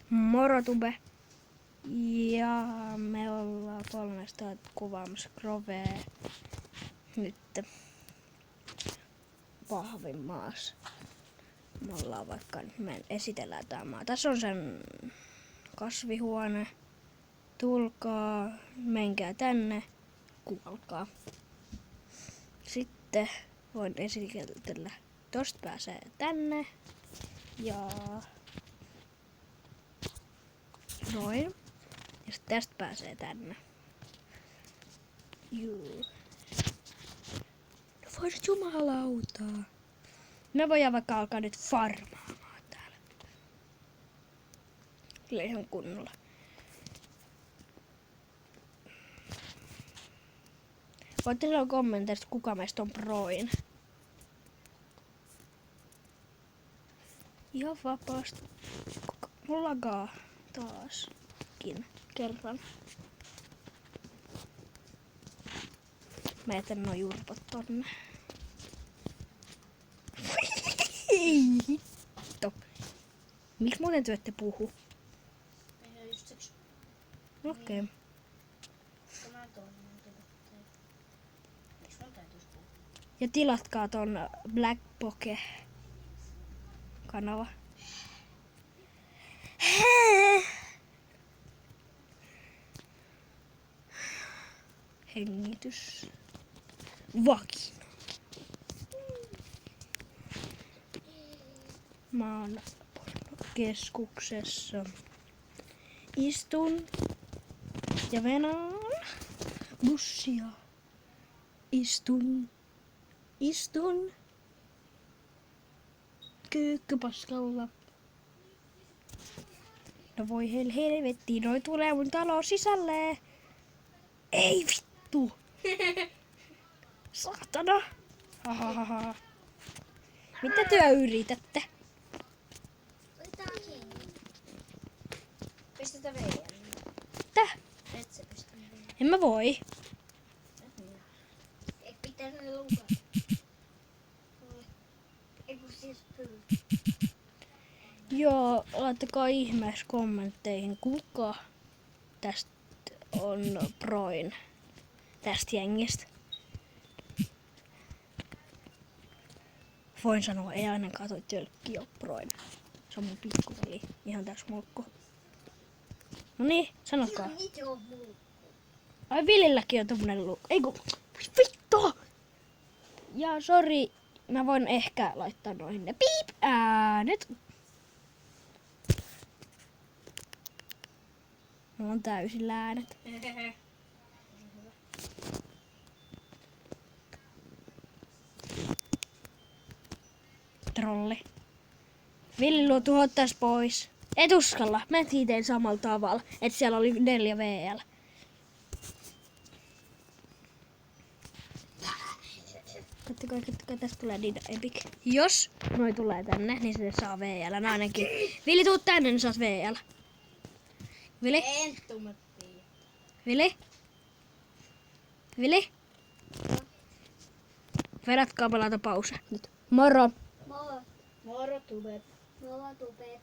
Morotube. Ja me ollaan 300 kuvaamassa Grovea nyt pahvimaassa. Me ollaan vaikka nyt me esitellään tämä maa. Tässä on sen kasvihuone. Tulkaa, menkää tänne, kuulkaa. Sitten voin esitellä. Tosta pääsee tänne. Ja noin. Ja sitten tästä pääsee tänne. Juu. No voi nyt jumalautaa. Me voidaan vaikka alkaa nyt farmaamaan täällä. Kyllä ihan kunnolla. Voitte sanoa kommenteissa, kuka meistä on proin. Ihan vapaasti. Mulla lagaa taaskin kerran. Mä jätän nuo jurpat tonne. Hitto. Miksi muuten te ette puhu? Okei. Okay. Ja tilatkaa ton Black Poke kanava. Hengitys. Vakina. Mä oon keskuksessa. Istun ja venaan bussia. Istun. Kyykkypaskalla. No voi helvetti, noi tulee mun taloon sisälle. Ei vittu. Saatana. Hahaha. Mitä työ yritätte? Otetaan kiinni. Pistetään vielä. Täh? Et sä pistä vielä. En mä voi. Eikö pitäis ne lukata? Eiku siis pyydä. Joo, laittakaa ihmeessä kommentteihin, kuka tästä on proin tästä jengistä. Voin sanoa, ei ainakaan toi tölkki ole proin. Se on mun pikkuveli, ihan täys mulkku. Noniin, sanokaa. Mitä on muu? Ai Vililläkin on tommonen luukku. Eiku, vittu! Ja sori, mä voin ehkä laittaa noihin ne piip äänet. Mulla on täysillä äänet. Trolli. Villi luo tuhottais pois. Et uskalla. Mä tein samalla tavalla, että siellä oli 4 VL. Katsokaa, tästä tulee Dida Epic. Jos noi tulee tänne, niin se saa VL ainakin. Vili, tuu tänne, niin saat VL. Vili? En tummettiin. Vili? Vili? Vedätkää pelata pause nyt. Moro! Moro. Moro tubet. Moro tubet.